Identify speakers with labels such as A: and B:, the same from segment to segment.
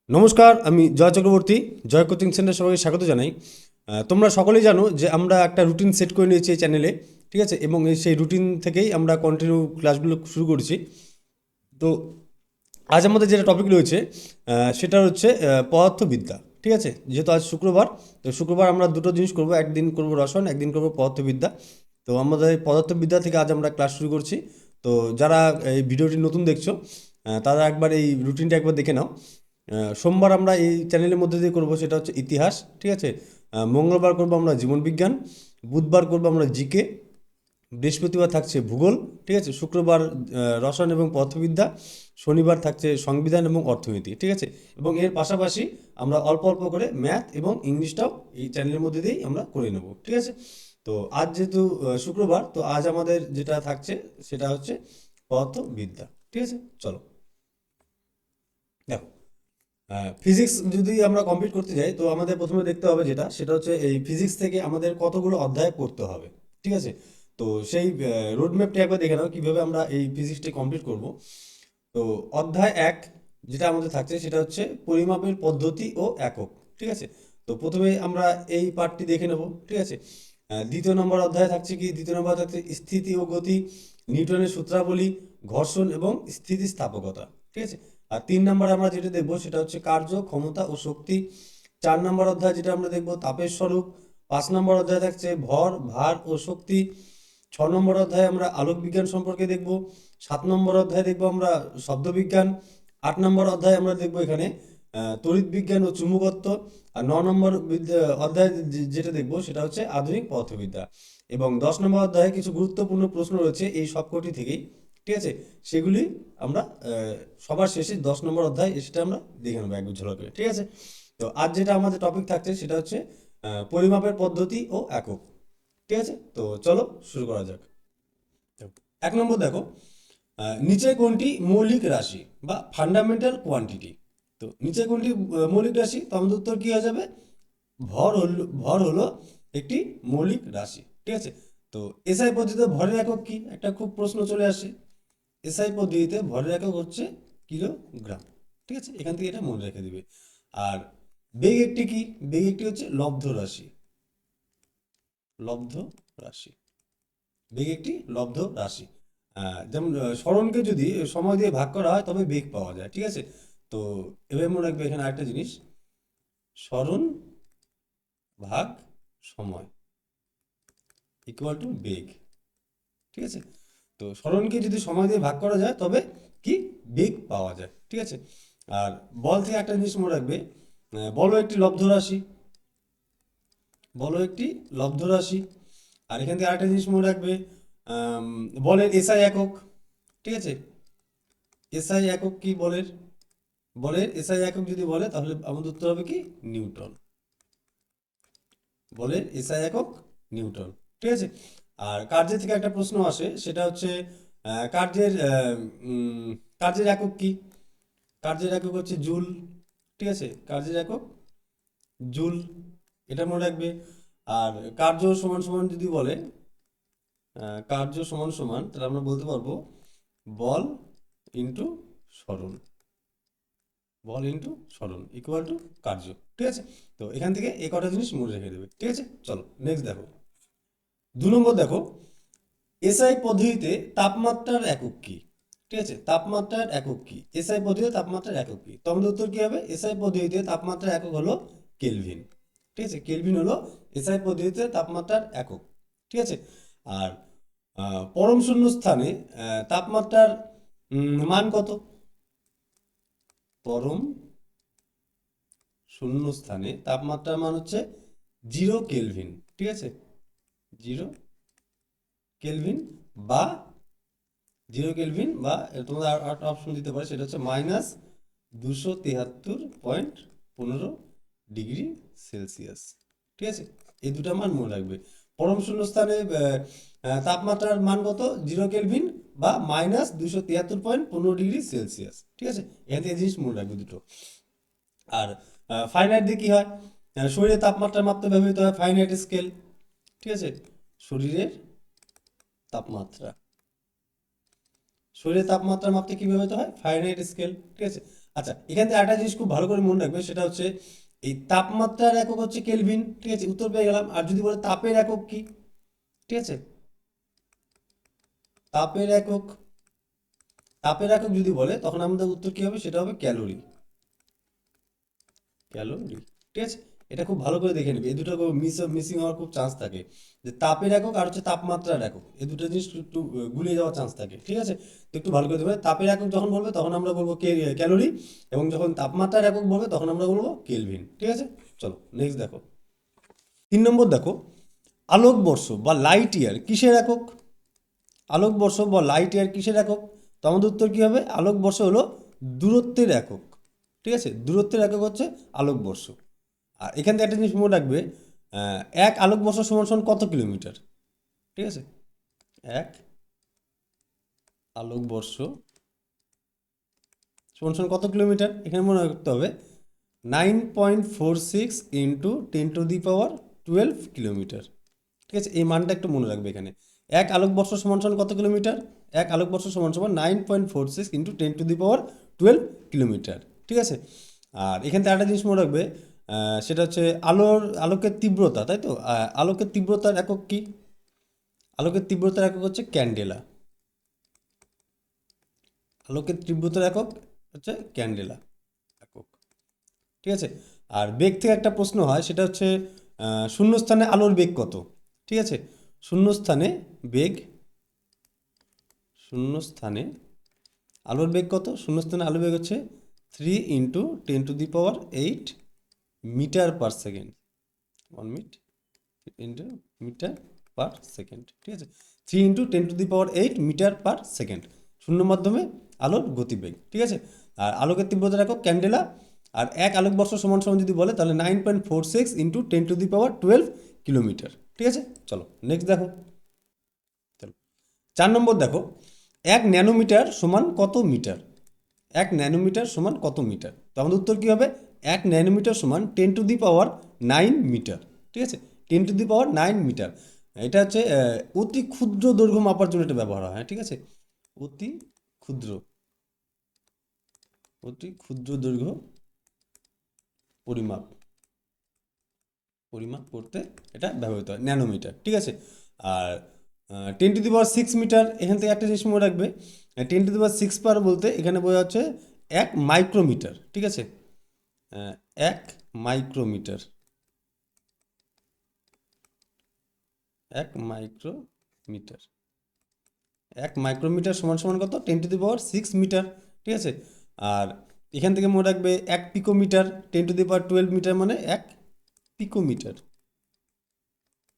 A: নমস্কার, আমি জয় চক্রবর্তী। জয় coaching centre সবাইকে স্বাগত জানাই। তোমরা সকলেই জানো যে আমরা একটা রুটিন সেট করে নিয়েছি এই চ্যানেলে, ঠিক আছে, এবং সেই রুটিন থেকেই আমরা কন্টিনিউ ক্লাসগুলো শুরু করেছি। তো আজ আমাদের যেটা টপিক রয়েছে সেটা হচ্ছে পদার্থবিদ্যা, ঠিক আছে। যেহেতু আজ শুক্রবার, তো শুক্রবার আমরা দুটো জিনিস করব, একদিন করব রসায়ন, একদিন করব পদার্থবিদ্যা। তো আমাদের পদার্থবিদ্যা থেকে আজ আমরা ক্লাস শুরু করছি। তো যারা এই ভিডিওটি নতুন দেখছো তারা একবার এই রুটিনটা একবার দেখে নাও। সোমবার আমরা এই চ্যানেলের মধ্যে দিয়ে করব সেটা হচ্ছে ইতিহাস, ঠিক আছে। মঙ্গলবার করব আমরা জীবনবিজ্ঞান, বুধবার করব আমরা জিকে, বৃহস্পতিবার থাকছে ভূগোল, ঠিক আছে, শুক্রবার রসায়ন এবং পদার্থবিদ্যা, শনিবার থাকছে সংবিধান এবং অর্থনীতি, ঠিক আছে। এবং এর পাশাপাশি আমরা অল্প অল্প করে ম্যাথ এবং ইংলিশটাও এই চ্যানেলের মধ্যে দিয়েই আমরা করে নেব, ঠিক আছে। তো আজ যেহেতু শুক্রবার, তো আজ আমাদের যেটা থাকছে সেটা হচ্ছে পদার্থবিদ্যা, ঠিক আছে। চলো দেখো, ফিজিক্স যদি আমরা কমপ্লিট করতে যাই, তো আমাদের প্রথমে দেখতে হবে যেটা সেটা হচ্ছে এই ফিজিক্স থেকে আমাদের কতগুলো অধ্যায় পড়তে হবে, ঠিক আছে। তো সেই রোড ম্যাপটি একবার দেখে নাও কীভাবে আমরা এই ফিজিক্সটি কমপ্লিট করব। তো অধ্যায় এক যেটা আমাদের থাকছে সেটা হচ্ছে পরিমাপের পদ্ধতি ও একক, ঠিক আছে। তো প্রথমে আমরা এই পার্টটি দেখে নেব, ঠিক আছে। দ্বিতীয় নম্বর অধ্যায় থাকছে কি, দ্বিতীয় নম্বর থাকছে স্থিতি ও গতি, নিউটনের সূত্রাবলী, ঘর্ষণ এবং স্থিতিস্থাপকতা, ঠিক আছে। আর 3 নম্বর আমরা যেটা দেখবো সেটা হচ্ছে কার্য, ক্ষমতা ও শক্তি। 4 নম্বর অধ্যায় যেটা আমরা দেখবো তাপের স্বরূপ। 5 নম্বর অধ্যায় থাকছে ভর, ভার ও শক্তি। 6 নম্বর অধ্যায়ে আমরা আলোক বিজ্ঞান সম্পর্কে দেখব। 7 নম্বর অধ্যায়ে দেখবো আমরা শব্দবিজ্ঞান। 8 নম্বর অধ্যায়ে আমরা দেখবো এখানে তড়িৎ বিজ্ঞান ও চুম্বকত্ব। আর 9 নম্বর অধ্যায় যেটা দেখবো সেটা হচ্ছে আধুনিক পদার্থবিদ্যা। এবং 10 নম্বর অধ্যায়ে কিছু গুরুত্বপূর্ণ প্রশ্ন রয়েছে এই সবকটি থেকেই, ঠিক আছে। সেগুলি আমরা সবার শেষে 10 নম্বর অধ্যায় সেটা আমরা দেখে নেবো একবার ঝলকে, ঠিক আছে। তো আজ যেটা আমাদের টপিক থাকছে সেটা হচ্ছে পরিমাপের পদ্ধতি ও একক, ঠিক আছে। তো চলো শুরু করা যাক। 1 নম্বর দেখো, নিচে কোনটি মৌলিক রাশি বা ফান্ডামেন্টাল কোয়ান্টিটি। তো নিচে কোনটি মৌলিক রাশি, তো আমাদের উত্তর কি হয়ে যাবে, ভর হলো একটি মৌলিক রাশি, ঠিক আছে। তো এসআই পদ্ধতিতে ভরের একক কি, একটা খুব প্রশ্ন চলে আসে। এসআই পদ্ধতিতে ভরের একক হচ্ছে কিলোগ্রাম, ঠিক আছে। এখান থেকে এটা মনে রেখে দিবে। আর বেগ একটি কি, বেগ একটি হচ্ছে লব্ধ রাশি, লব্ধ রাশি, বেগ একটি লব্ধ রাশি। যেমন সরণকে যদি সময় দিয়ে ভাগ করা হয় তবে বেগ পাওয়া যায়, ঠিক আছে। তো এবার মনে রাখবে এখানে আরেকটা জিনিস, সরণ ভাগ সময় ইকুয়াল টু বেগ, ঠিক আছে। তো সরণকে যদি সময় দিয়ে ভাগ করা যায় তবে কি বেগ পাওয়া যায়, ঠিক আছে। আর বল থেকে একটা জিনিস মনে রাখবে, বলও একটি লব্ধ রাশি, বলও একটি লব্ধ রাশি। আর এখান থেকে আরেকটা জিনিস মনে রাখবে, বলের এসআই একক, ঠিক আছে। এসআই একক কি বলের, বলের এসআই একক যদি বলে তাহলে আমাদের উত্তর হবে কি নিউটন, বলের এসআই একক নিউটন, ঠিক আছে। আর কার্যের থেকে একটা প্রশ্ন আসে সেটা হচ্ছে কার্যের কার্যের একক কি, কার্যের একক হচ্ছে জুল, ঠিক আছে। কার্যের একক জুল, এটা মনে রাখবে। আর কার্য সমান সমান যদি বলে, কার্য সমান সমান তাহলে আমরা বলতে পারবো বল ইন্টু সরণ, বল ইন্টু সরণ ইকুয়াল টু কার্য, ঠিক আছে। তো এখান থেকে এই কটা জিনিস মনে রেখে দেবে, ঠিক আছে। চলো নেক্সট দেখো, 2 নম্বর দেখো, এসআই পদ্ধতিতে তাপমাত্রার একক কি, ঠিক আছে। তাপমাত্রার একক কি, এসআই পদ্ধতিতে তাপমাত্রার একক কি, তো আমাদের উত্তর কি হবে, এসআই পদ্ধতিতে তাপমাত্রার একক হলো কেলভিন, ঠিক আছে। কেলভিন হলো এসআই পদ্ধতিতে তাপমাত্রার একক, ঠিক আছে। আর পরম শূন্য স্থানে তাপমাত্রার মান কত, পরম শূন্য স্থানে তাপমাত্রার মান হচ্ছে 0 কেলভিন, ঠিক আছে। 0 কেলভিন বা 0 কেলভিন বা তোমাদের আরেকটা অপশন দিতে পারে সেটা হচ্ছে -273.15 ডিগ্রি সেলসিয়াস, ঠিক আছে। এই দুটা মান মনে রাখবে। পরম শূন্য স্থানে তাপমাত্রার মান কত, 0 কেলভিন বা -273.15 ডিগ্রি সেলসিয়াস, ঠিক আছে। এখান থেকে জিনিস মনে রাখবে দুটো। আর ফাইনাইট দিয়ে কি হয়, শরীরের তাপমাত্রা মাপতে ব্যবহৃত হয় ফাইনাইট স্কেল, ঠিক আছে। শরীরের তাপমাত্রা, শরীরের তাপমাত্রা মাপতে কি ব্যবহৃত হয় ফারেনহাইট স্কেল, ঠিক আছে। আচ্ছা, এখান থেকে একটা জিনিস খুব ভালো করে মনে রাখবে, সেটা হচ্ছে এই তাপমাত্রার একক হচ্ছে কেলভিন, ঠিক আছে, উত্তর পেয়ে গেলাম। আর যদি বলে তাপের একক কি, ঠিক আছে, তাপের একক, তাপের একক যদি বলে তখন আমাদের উত্তর কি হবে, সেটা হবে ক্যালোরি, ক্যালোরি, ঠিক আছে। এটা খুব ভালো করে দেখে নেবে, এই দুটো মিসিং হওয়ার খুব চান্স থাকে, যে তাপের একক আর হচ্ছে তাপমাত্রার একক, এই দুটো জিনিস একটু গুলিয়ে যাওয়ার চান্স থাকে, ঠিক আছে। তো একটু ভালো করে দেবে, তাপের একক যখন বলবে তখন আমরা বলবো ক্যালোরি, এবং যখন তাপমাত্রার একক বলবে তখন আমরা বলবো কেলভিন, ঠিক আছে। চলো নেক্সট দেখো, 3 নম্বর দেখো, আলোকবর্ষ বা লাইট ইয়ার কিসের একক? আলোকবর্ষ বা লাইট ইয়ার কিসের একক? তো আমাদের উত্তর কী হবে, আলোকবর্ষ হলো দূরত্বের একক, ঠিক আছে, দূরত্বের একক হচ্ছে আলোকবর্ষ। আর এখান থেকে একটা জিনিস মনে রাখবে, এক আলোকবর্ষ সমান সমান কত কিলোমিটার, ঠিক আছে, এক আলোকবর্ষ সমান সমান কত কিলোমিটার, এখানে মনে রাখতে হবে 9.46 ইন্টু 10⁻12 কিলোমিটার, ঠিক আছে। এই মানটা একটু মনে রাখবে এখানে, এক আলোকবর্ষ সমান সমান কত কিলোমিটার, এক আলোকবর্ষ সমান সমান 9.46 ইন্টু 10⁻12 কিলোমিটার, ঠিক আছে। আর এখান থেকে একটা জিনিস মনে রাখবে, সেটা হচ্ছে আলোকের তীব্রতা, তাই তো, আলোকের তীব্রতার একক কি? আলোকের তীব্রতার একক হচ্ছে ক্যান্ডেলা, আলোকের তীব্রতার একক হচ্ছে ক্যান্ডেলা একক, ঠিক আছে। আর বেগ থেকে একটা প্রশ্ন হয়, সেটা হচ্ছে শূন্যস্থানে আলোর বেগ কত, ঠিক আছে, শূন্যস্থানে বেগ, শূন্যস্থানে আলোর বেগ কত, শূন্যস্থানে আলোর বেগ হচ্ছে 3 × 10⁸ মিটার পার সেকেন্ড, 1 মিনিট ইন্টু মিটার পার সেকেন্ড, ঠিক আছে, 3 × 10⁸ মিটার পার সেকেন্ড, শূন্য মাধ্যমে আলোর গতিবেগ, ঠিক আছে। আর আলোকের তীব্রতার একক ক্যান্ডেলা। আর এক আলোকবর্ষ সমান সমান যদি বলে তাহলে 9.46 ইন্টু 10⁻12 কিলোমিটার, ঠিক আছে। চলো নেক্সট দেখো, চলো 4 নম্বর দেখো, 1 ন্যানোমিটার সমান কত মিটার? 1 ন্যানোমিটার সমান কত মিটার? তো আমাদের উত্তর কী হবে, 1 ন্যানোমিটার সমান 10⁻9 মিটার, ঠিক আছে, 10⁻9 মিটার। এটা হচ্ছে অতি ক্ষুদ্র দৈর্ঘ্য মাপার জন্য এটা ব্যবহার হয়, ঠিক আছে, অতি ক্ষুদ্র, অতি ক্ষুদ্র দৈর্ঘ্য পরিমাপ, পরিমাপ করতে এটা ব্যবহৃত হয়, ন্যানোমিটার, ঠিক আছে। আর 10⁶ মিটার, এখান থেকে একটা জিনিস মনে রাখবে, 10⁶ পার বলতে এখানে বোঝা হচ্ছে 1 মাইক্রোমিটার, ঠিক আছে, 1 মাইক্রোমিটার, 1 মাইক্রোমিটার, 1 মাইক্রোমিটার সমান সমান কত, 10⁶ মিটার, ঠিক আছে। আর এখান থেকে মনে রাখবে 1 পিকোমিটার, 10⁻12 মিটার মানে 1 পিকোমিটার,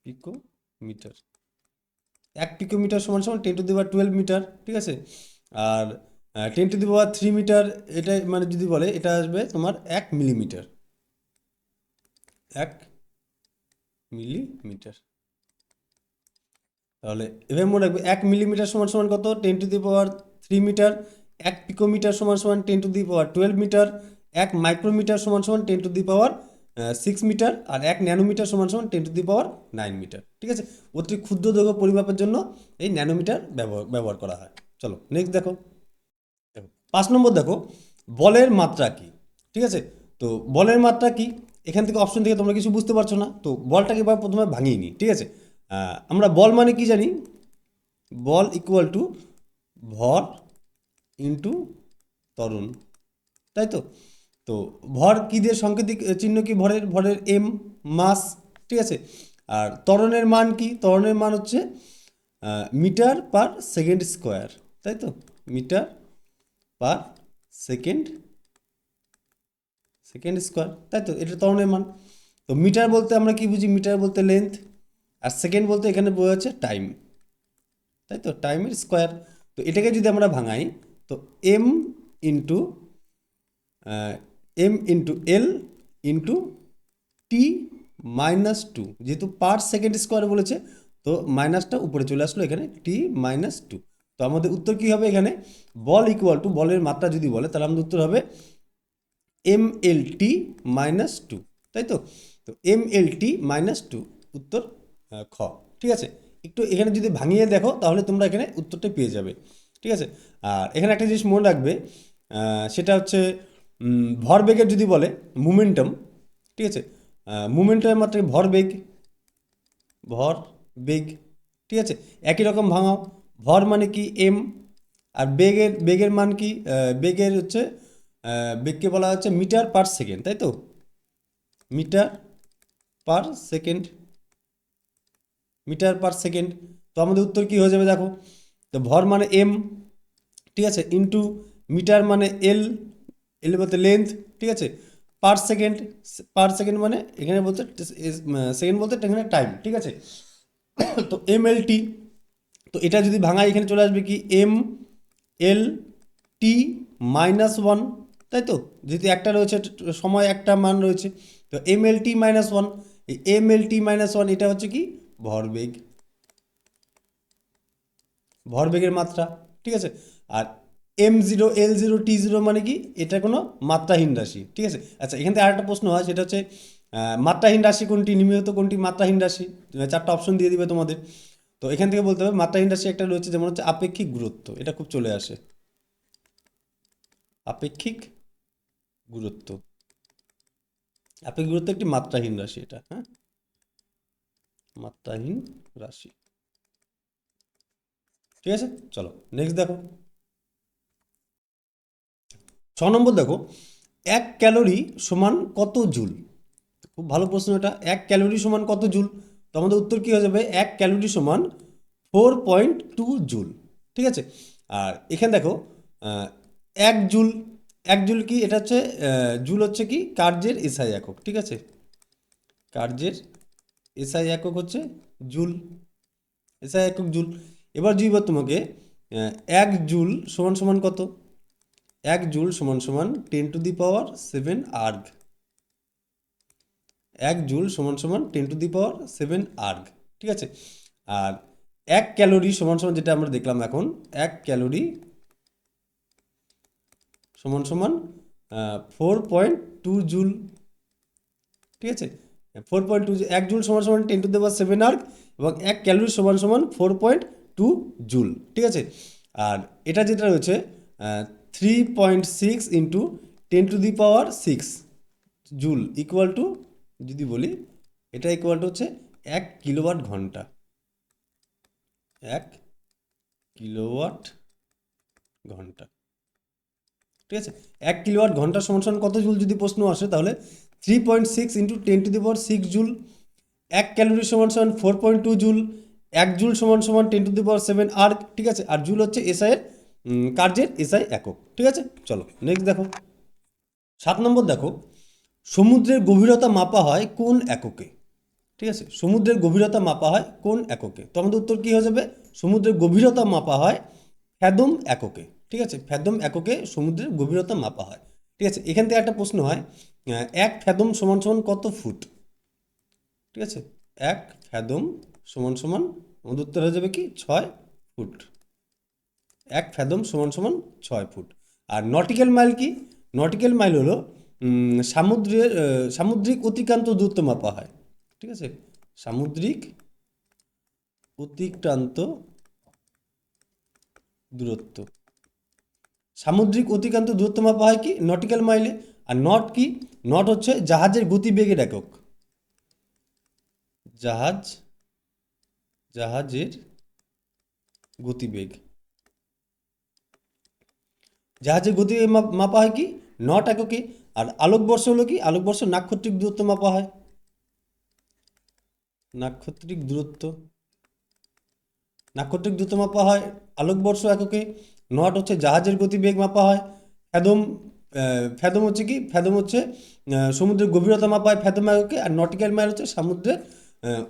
A: পিকোমিটার, 1 পিকোমিটার সমান সমান 10⁻12 মিটার, ঠিক আছে। আর 10⁻³ মিটার, এটা মানে যদি বলে এটা আসবে তোমার 1 মিলিমিটার, 1 মিলিমিটার। তাহলে এভাবে মনে রাখবে 1 মিলিমিটার সমান সমান কত, 10⁻³ মিটার, 1 পিকোমিটার সমান সমান 10⁻12 মিটার, 1 মাইক্রোমিটার সমান সমান 10⁻6 মিটার, আর 1 ন্যানোমিটার সমান সমান 10⁻9 মিটার, ঠিক আছে। অতি ক্ষুদ্র দৈর্ঘ্য পরিমাপের জন্য এই ন্যানোমিটার ব্যবহার করা হয়। চলো নেক্সট দেখো, 5 নম্বর দেখো, বলের মাত্রা কি, ঠিক আছে। তো বলের মাত্রা কি, এখান থেকে অপশন থেকে তোমরা কিছু বুঝতে পারছো না, তো বলটাকে এবার প্রথমে ভাঙিয়ে নিই, ঠিক আছে। আমরা বল মানে কি জানি, বল ইকুয়াল টু ভর ইন্টু ত্বরণ, তাই তো। তো ভর কি দিয়ে সাংকেতিক চিহ্ন কি, ভরের, ভরের এম, মাস, ঠিক আছে। আর ত্বরণের মান কি, ত্বরণের মান হচ্ছে মিটার পার সেকেন্ড স্কোয়ার, তাই তো, metre per second, second square, তাই তো, এটা ত্বরণের মান। তো মিটার বলতে আমরা কি বুঝি, মিটার বলতে লেন্থ, আর সেকেন্ড বলতে এখানে বোঝা যাচ্ছে টাইম, তাই তো, টাইমের স্কোয়ার। তো এটাকে যদি আমরা ভাঙাই, তো M into L into T-2, যেহেতু পার সেকেন্ড স্কোয়ার বলেছে, তো মাইনাসটা উপরে চলে আসলো এখানে, T-2। তো আমাদের উত্তর কি হবে এখানে, বল ইকুয়াল টু, বলের মাত্রা যদি বলে তাহলে আমাদের উত্তর হবে MLT-2, তাই তো। তো MLT-2 উত্তর খ, ঠিক আছে। একটু এখানে যদি ভাঙিয়ে দেখো তাহলে তোমরা এখানে উত্তরটা পেয়ে যাবে, ঠিক আছে। আর এখানে একটা জিনিস মনে রাখবে, সেটা হচ্ছে ভরবেগের যদি বলে মোমেন্টাম, ঠিক আছে, মোমেন্টামের মাত্রা কি? ভরবেগ, ঠিক আছে, একই রকম ভাঙাও। ভর মানে কি? এম। আর বেগের মান কি? বেগের হচ্ছে বেগকে বলা হচ্ছে মিটার পার সেকেন্ড, তাই তো? Metre per second, metre per second. তো আমাদের উত্তর কি হয়ে যাবে দেখো, তো ভর মানে এম, ঠিক আছে, ইন্টু মিটার মানে এল, এল বলতে লেন্থ, ঠিক আছে, পার সেকেন্ড, পার সেকেন্ড মানে এখানে বলতে সেকেন্ড বলতে এখানে টাইম, ঠিক আছে। তো এম এল টি, তো এটা যদি ভাঙায় এখানে চলে আসবে কি? এম এল টি মাইনাস ওয়ান, তাই তো? যেহেতু একটা রয়েছে সময়, একটা মান রয়েছে, তো এম এল টি মাইনাস ওয়ান, এই এম এল টি মাইনাস ওয়ান এটা হচ্ছে কি? ভরবেগ, ভরবেগের মাত্রা, ঠিক আছে। আর M0 L0 T0 মানে কি? এটা কোনো মাত্রাহীন রাশি, ঠিক আছে। আচ্ছা, এখান থেকে আরেকটা প্রশ্ন হয়, সেটা হচ্ছে মাত্রাহীন রাশি কোনটি, নিম্নলিখিত কোনটি মাত্রাহীন রাশি? চারটা অপশন দিয়ে দিবে তোমাদের। তো এখান থেকে বলতে হবে মাত্রাহীন রাশি একটা রয়েছে, যেমন হচ্ছে আপেক্ষিক গুরুত্ব, এটা খুব চলে আসে, আপেক্ষিক গুরুত্ব। আপেক্ষিক গুরুত্ব একটি মাত্রাহীন রাশি, এটা, হ্যাঁ, মাত্রাহীন রাশি, ঠিক আছে। চলো নেক্সট দেখো, 6 নম্বর দেখো, 1 ক্যালোরি সমান কত জুল? খুব ভালো প্রশ্ন এটা, 1 ক্যালোরি সমান কত জুল? তো আমাদের উত্তর কী হয়ে যাবে? 1 ক্যালোরি সমান 4.2 জুল, ঠিক আছে। আর এখানে দেখো, 1 জুল, 1 জুল কি? এটা হচ্ছে জুল হচ্ছে কি? কার্যের এসআই একক, ঠিক আছে, কার্যের এসআই একক হচ্ছে জুল, এসআই একক জুল। এবার যদি তোমাকে 1 জুল সমান সমান কত? 1 জুল সমান সমান 10⁻⁷ আর্গ, 1 জুল সমান সমান 10⁻⁷ আর্গ, ঠিক আছে। আর 1 ক্যালোরি সমান সমান, যেটা আমরা দেখলাম এখন, 1 ক্যালোরি সমান সমান 4.2 জুল, ঠিক আছে। 4.2, 1 জুল সমান সমান 10⁻⁷ আর্গ, এবং 1 ক্যালোরি সমান সমান 4.2 জুল, ঠিক আছে। আর এটা যেটা রয়েছে 3.6 ইন্টু 10⁻⁶ জুল ইকুয়াল টু, যদি বলি এটা ইকুয়াল টু হচ্ছে 1 কিলোওয়াট ঘন্টা, 1 কিলোওয়াট ঘন্টা, ঠিক আছে। 1 কিলোওয়াট ঘন্টা সমান সমান কত জুল যদি প্রশ্ন আসে, তাহলে 3.6 ইন্টু 10⁻⁶ জুল। 1 ক্যালোরি সমান সমান 4.2 জুল, 1 জুল সমান সমান 10⁻⁷ আর্গ, ঠিক আছে। আর জুল হচ্ছে এসআই এর কার্যের এসআই একক, ঠিক আছে। চলো নেক্সট দেখো, 7 নম্বর দেখো, সমুদ্রের গভীরতা মাপা হয় কোন এককে? ঠিক আছে, সমুদ্রের গভীরতা মাপা হয় কোন এককে? তো আমাদের উত্তর কী হয়ে যাবে? সমুদ্রের গভীরতা মাপা হয় ফ্যাদম এককে, ঠিক আছে, ফ্যাদম এককে সমুদ্রের গভীরতা মাপা হয়, ঠিক আছে। এখান থেকে একটা প্রশ্ন হয়, 1 ফ্যাদম সমান সমান কত ফুট? ঠিক আছে, 1 ফ্যাদম সমান সমান আমাদের উত্তর হয়ে যাবে কি? 6 ফুট। 1 ফ্যাদম সমান সমান 6 ফুট। আর নটিক্যাল মাইল কি? নটিক্যাল মাইল হলো সামুদ্রিক অতিক্রান্ত দূরত্ব মাপা হয়, ঠিক আছে, সামুদ্রিক অতিক্রান্ত দূরত্ব, সামুদ্রিক অতিক্রান্ত দূরত্ব মাপা হয় কি? নটিক্যাল মাইলে। আর নট কি? নট হচ্ছে জাহাজের গতিবেগের একক, জাহাজের গতিবেগ, জাহাজের গতিবেগ মাপা হয় কি? নট এককে। আর আলোকবর্ষ হলো কি? আলোকবর্ষ নাক্ষত্রিক দূরত্ব মাপা হয়, নাক্ষত্রিক দূরত্ব, নাক্ষত্রিক দূরত্ব মাপা হয় আলোকবর্ষ এককে। নট হচ্ছে জাহাজের গতিবেগ মাপা হয়। ফ্যাদম, ফ্যাদম হচ্ছে কি? ফ্যাদম হচ্ছে সমুদ্রের গভীরতা মাপা হয় ফ্যাদম এককে। আর নটিক্যাল মাইল হচ্ছে সমুদ্রের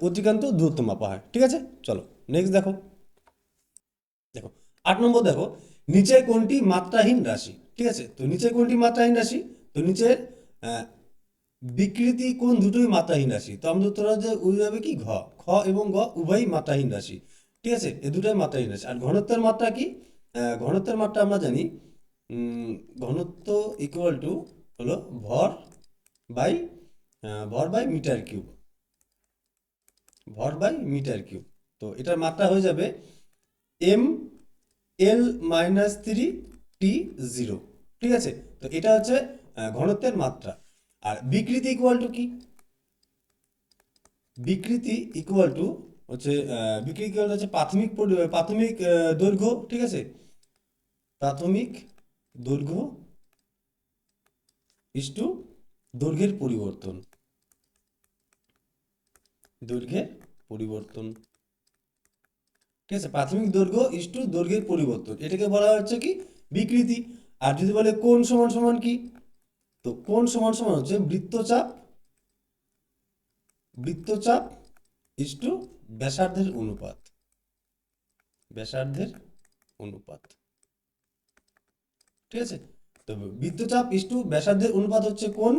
A: অতিক্রান্ত দূরত্ব মাপা হয়, ঠিক আছে। চলো নেক্সট দেখো, দেখো 8 নম্বর দেখো, নিচের কোনটি মাত্রাহীন রাশি? ঠিক আছে, তো নিচের কোনটি মাত্রাহীন রাশি? তো নিচের বিকৃতি কোন দুটোই মাত্রাহীন রাশি? তো আমাদের উত্তর যাবে কি? ঘ, খ এবং গ উভয়ই মাত্রাহীন রাশি, ঠিক আছে, এ দুটোই মাত্রাহীন রাশি। আর ঘনত্বের মাত্রা কি? ঘনত্বের মাত্রা আমরা জানি, ঘনত্ব ইকুয়াল টু হলো বাই ভর বাই মিটার কিউব, ভর বাই মিটার কিউব। তো এটার মাত্রা হয়ে যাবে এম এল -3 টি 0, ঠিক আছে। তো এটা হচ্ছে ঘনত্বের মাত্রা। আর বিকৃতি ইকুয়াল টু কি? বিকৃতি ইকুয়াল টু হচ্ছে প্রাথমিক দৈর্ঘ্য, ঠিক আছে, প্রাথমিক দৈর্ঘ্য ইস্টু দৈর্ঘ্যের পরিবর্তন, দৈর্ঘ্যের পরিবর্তন, ঠিক আছে, প্রাথমিক দৈর্ঘ্য ইস্টু দৈর্ঘ্যের পরিবর্তন, এটাকে বলা হচ্ছে কি? বিকৃতি। আর যদি বলে কোণ সমান সমান কি, তো কোণ সমান সমান হচ্ছে বৃত্তচাপ, বৃত্তচাপ ইস্টু ব্যাসার্ধের অনুপাত, ব্যাসার্ধের অনুপাত, ঠিক আছে। তো বৃত্তচাপ ইস্টু ব্যাসার্ধের অনুপাত হচ্ছে কোণ,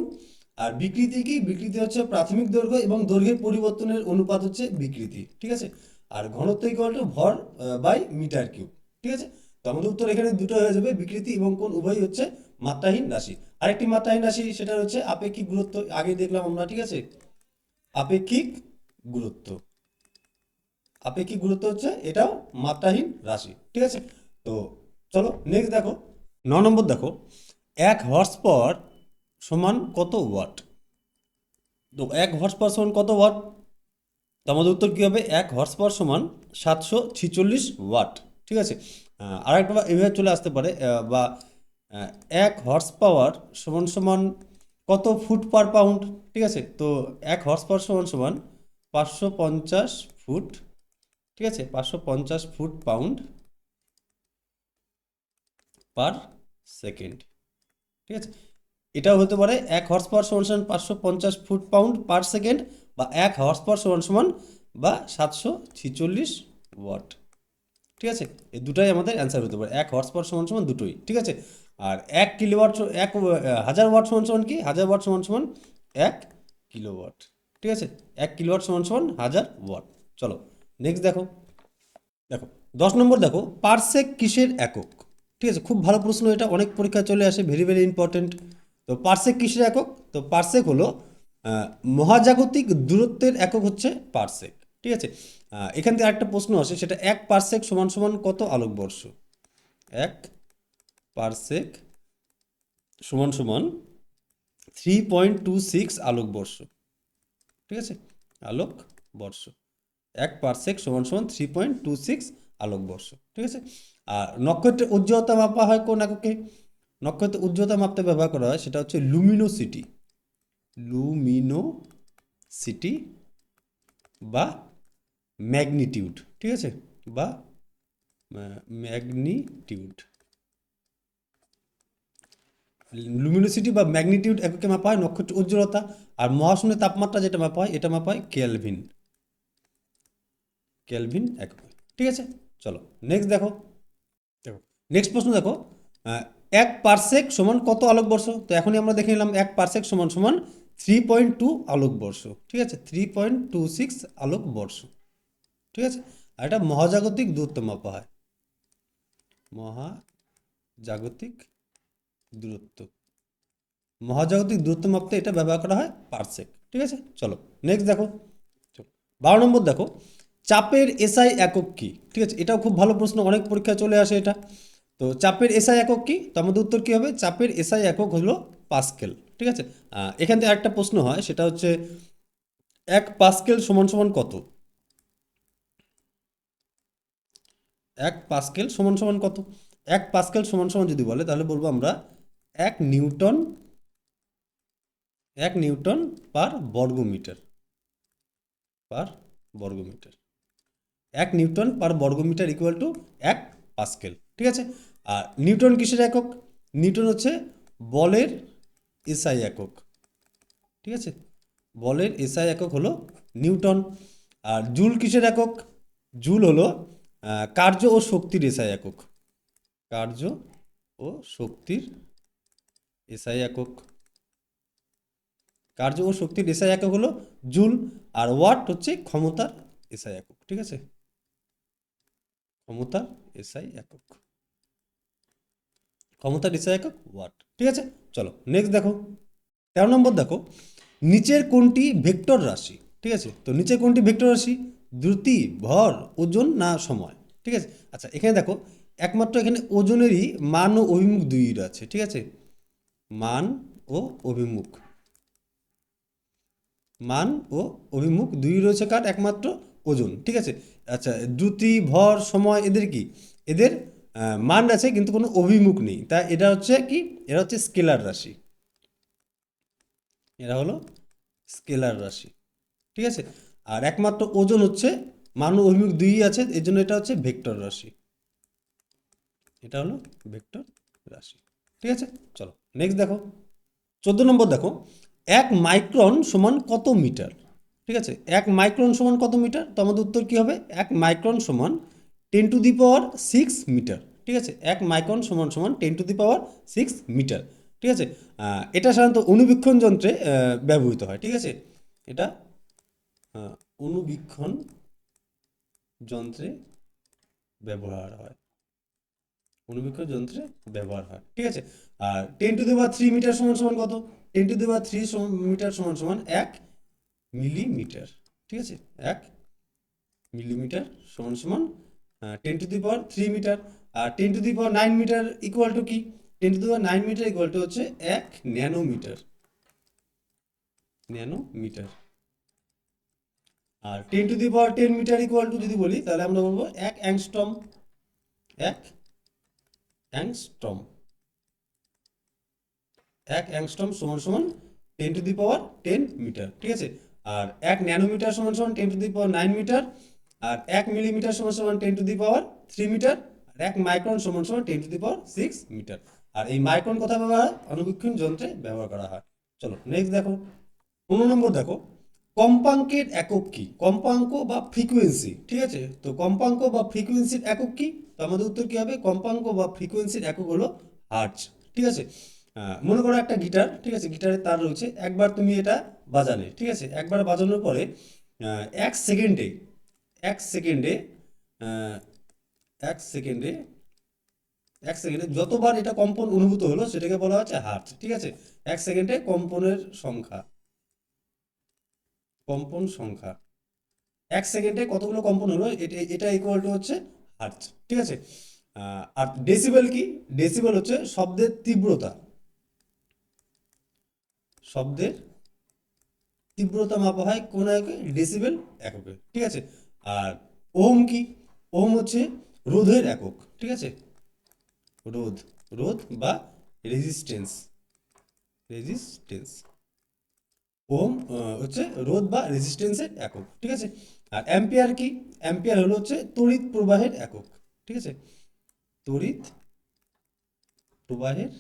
A: আর বিকৃতি কি? বিকৃতি হচ্ছে প্রাথমিক দৈর্ঘ্য এবং দৈর্ঘ্যের পরিবর্তনের অনুপাত হচ্ছে বিকৃতি, ঠিক আছে। আর ঘনত্ব ইকুয়াল টু ভর বাই মিটার কিউব, ঠিক আছে। তো আমাদের উত্তর এখানে দুটো হয়ে যাবে, বিকৃতি এবং কোণ উভয়ই হচ্ছে মাত্রাহীন রাশি। আরেকটি মাত্রাহীন রাশি, সেটা হচ্ছে আপেক্ষিক গুরুত্ব, আগে দেখলাম আমরা, ঠিক আছে। আপেক্ষিক গুরুত্ব, আপেক্ষিক গুরুত্ব হচ্ছে এটাও মাত্রাহীন রাশি, ঠিক আছে। তো চলো নেক্সট দেখো, 9 নম্বর দেখো, 1 হর্স পাওয়ার সমান কত ওয়াট? তো 1 হর্স পাওয়ার সমান কত ওয়াট? তো আমাদের উত্তর কী হবে? 1 হর্স পাওয়ার সমান 746 ওয়াট, ঠিক আছে। আর একটা এভাবে চলে আসতে পারে, বা 1 হর্স পাওয়ার সমান সমান কত ফুট পার পাউন্ড, ঠিক আছে। তো 1 হর্স পাওয়ার সমান সমান 550 ফুট, ঠিক আছে, 550 ফুট পাউন্ড পার সেকেন্ড, ঠিক আছে। এটাও হতে পারে 1 হর্স পাওয়ার সমান সমান 550 ফুট পাউন্ড পার সেকেন্ড, বা 1 হর্স পাওয়ার সমান সমান বা 746 ওয়াট, ঠিক আছে। এই দুটাই আমাদের অ্যান্সার হতে পারে, 1 হর্স পাওয়ার সমান সমান দুটোই, ঠিক আছে। আর 1 কিলোওয়াট, 1000 ওয়াট সমান সমান কি? 1000 ওয়াট সমান সমান 1 কিলোওয়াট, ঠিক আছে। 1 কিলোওয়াট সমান সমান 1000 ওয়াট। চলো নেক্সট দেখো, দেখো 10 নম্বর দেখো, পারসেক কিসের একক? ঠিক আছে, খুব ভালো প্রশ্ন এটা, অনেক পরীক্ষা চলে আসে, ভেরি ভেরি ইম্পর্টেন্ট। তো পারসেক কিসের একক? তো পারসেক হলো মহাজাগতিক দূরত্বের একক হচ্ছে পারসেক, ঠিক আছে। এখান থেকে আরেকটা প্রশ্ন আসে, সেটা 1 পারসেক সমান সমান কত আলোকবর্ষ? 1 পারসেক সমান সমান 3.26 আলোকবর্ষ, ঠিক আছে, আলোকবর্ষ। 1 পারসেক সমান সমান 3.26 আলোকবর্ষ, ঠিক আছে। আর নক্ষত্রের উজ্জ্বলতা মাপা হয় কোন এককে? নক্ষত্রের উজ্জ্বলতা মাপতে ব্যবহার করা হয়, সেটা হচ্ছে লুমিনোসিটি, লুমিনোসিটি বা ম্যাগনিটিউড, ঠিক আছে, বা ম্যাগনিটিউড। লুমিনোসিটি বা ম্যাগনিটিউড এককে মাপা হয় নক্ষত্রের উজ্জ্বলতা। আর মহাশূন্যের তাপমাত্রা যেটা মাপা হয়, এটা মাপা হয় কেলভিন, কেলভিন এককে, ঠিক আছে। চলো নেক্সট দেখো, দেখো নেক্সট প্রশ্ন দেখো, 1 পারসেক সমান কত আলোকবর্ষ? তো এখনই আমরা দেখে নিলাম 1 পারসেক সমান সমান 3.2 আলোকবর্ষ, ঠিক আছে, 3.26 আলোকবর্ষ, ঠিক আছে। আর এটা মহাজাগতিক দূরত্ব মাপা হয়, মহাজাগতিক দূরত্ব, মহাজাগতিক দূরত্ব মাপতে এটা ব্যবহার করা হয় পারসেক, ঠিক আছে। চলো নেক্সট দেখো, 12 নম্বর দেখো, চাপের এসআই একক কি? ঠিক আছে, এটাও খুব ভালো প্রশ্ন, অনেক পরীক্ষা চলে আসে এটা। তো চাপের এসআই একক কি? তো আমাদের উত্তর কি হবে? চাপের এসআই একক হলো পাস্কেল, ঠিক আছে। এখান থেকে একটা প্রশ্ন হয়, সেটা হচ্ছে 1 পাস্কেল সমান সমান কত? 1 পাস্কেল সমান সমান কত? 1 পাস্কেল সমান সমান যদি বলে, তাহলে বলবো আমরা 1 নিউটন, 1 নিউটন পার বর্গমিটার, পার বর্গমিটার। 1 নিউটন পার বর্গমিটার ইকুয়াল টু 1 পাস্কেল, ঠিক আছে। আর নিউটন কিসের একক? নিউটন হচ্ছে বলের এসআই একক, ঠিক আছে, বলের এসআই একক হলো নিউটন। আর জুল কিসের একক? জুল হলো কার্য ও শক্তির এসআই একক, কার্য ও শক্তির এসআই একক, কার্য ও শক্তির এসআই একক হলো জুল। আর ওয়াট হচ্ছে ক্ষমতার এসআই একক, ঠিক আছে, ক্ষমতার এসআই একক, ক্ষমতার এসআই একক ওয়াট, ঠিক আছে। চলো নেক্সট দেখো, 13 নম্বর দেখো, নিচের কোনটি ভেক্টর রাশি? ঠিক আছে, তো নিচের কোনটি ভেক্টর রাশি? দ্রুতি, ভর, ওজন না সময়, ঠিক আছে। আচ্ছা এখানে দেখো, একমাত্র এখানে ওজনেরই মান ও অভিমুখ দুই আছে, ঠিক আছে, মান ও ও অভিমুখ, মান ও অভিমুখ দুই রয়েছে কার, একমাত্র ওজন, ঠিক আছে। আচ্ছা, দ্রুতি, ভর, সময় এদের কি, এদের মান আছে কিন্তু কোনো অভিমুখ নেই, তাই এটা হচ্ছে কি, এরা হচ্ছে স্কেলার রাশি, এরা হলো স্কেলার রাশি, ঠিক আছে। আর একমাত্র ওজন হচ্ছে মান ও অভিমুখ দুই আছে, এর জন্য এটা হচ্ছে ভেক্টর রাশি, এটা হলো ভেক্টর রাশি, ঠিক আছে। চলো নেক্সট দেখো, 14 নম্বর দেখো, 1 মাইক্রন সমান কত মিটার, ঠিক আছে। 1 মাইক্রন সমান কত মিটার, তো আমাদের উত্তর কি হবে, 1 মাইক্রন সমান 10⁶ মিটার, ঠিক আছে। 1 মাইক্রন সমান সমান 10⁶ মিটার, ঠিক আছে। এটা সাধারণত অণুবীক্ষণ যন্ত্রে ব্যবহৃত হয়, ঠিক আছে। এটা অণুবীক্ষণ যন্ত্রে ব্যবহার হয়, অণুবীক্ষণ যন্ত্রে ব্যবহার হয়, ঠিক আছে। আর 10⁻³ মিটার সমান সমান কত, 10⁻³ মিটার সমান সমান 1 মিলিমিটার, ঠিক আছে। 1 মিলিমিটার সমান সমান 10⁻³ মিটার। আর 10⁹ মিটার ইকুয়াল টু কি, 10⁹ মিটার ইকুয়াল টু হচ্ছে 1 ন্যানোমিটার, ন্যানোমিটার। আর 10⁻10 মিটার ইকুয়াল টু যদি বলি তাহলে আমরা বলবো 1 অ্যাংস্ট্রম, 1 অ্যাংস্ট্রম, 1 অ্যাংস্ট্রম সমান সমান 10⁻10 মিটার, ঠিক আছে। আর 1 ন্যানোমিটার সমান সমান 10⁹ মিটার। আর 1 মিলিমিটার সমান সমান 10⁻³ মিটার। আর 1 মাইক্রন সমান সমান 10⁶ মিটার। আর এই মাইক্রন কথা ব্যবহার হয়, অণুবীক্ষণ যন্ত্রে ব্যবহার করা হয়। চলো নেক্সট দেখো, 15 নম্বর দেখো, কম্পাঙ্কের একক কি, কম্পাঙ্ক বা ফ্রিকোয়েন্সি, ঠিক আছে। তো কম্পাঙ্ক বা ফ্রিকোয়েন্সির একক কি, তো আমাদের উত্তর কি হবে, কম্পাঙ্ক বা ফ্রিকোয়েন্সির একক হলো হার্টজ, ঠিক আছে। মনে করো একটা গিটার, ঠিক আছে, গিটারের তার রয়েছে, একবার তুমি এটা বাজালে, ঠিক আছে, একবার বাজানোর পরে 1 সেকেন্ডে, 1 সেকেন্ডে, 1 সেকেন্ডে, 1 সেকেন্ডে যতবার এটা কম্পন অনুভূত হলো সেটাকে বলা হচ্ছে হার্টজ, ঠিক আছে। 1 সেকেন্ডে কম্পনের সংখ্যা, কম্পন সংখ্যা, 1 সেকেন্ডে কতগুলো কম্পন হলো এটা ইকুয়াল টু হচ্ছে হার্টজ, ঠিক আছে। আর ডেসিবেল কি, ডেসিবেল হচ্ছে শব্দের তীব্রতা, শব্দের তীব্রতা মাপা হয় কোন এককে, ডেসিবেল এককে, ঠিক আছে। আর ওহম কি, ওহম হচ্ছে রোধের একক, ঠিক আছে, রোধ, রোধ বা রেজিস্ট্যান্স, রেজিস্ট্যান্স, ওহম হচ্ছে রোধ বা রেজিস্ট্যান্সের একক, ঠিক আছে। আর অ্যাম্পিয়ার কি, অ্যাম্পিয়ার হলো হচ্ছে তড়িৎ প্রবাহের একক, ঠিক আছে, তড়িৎ প্রবাহের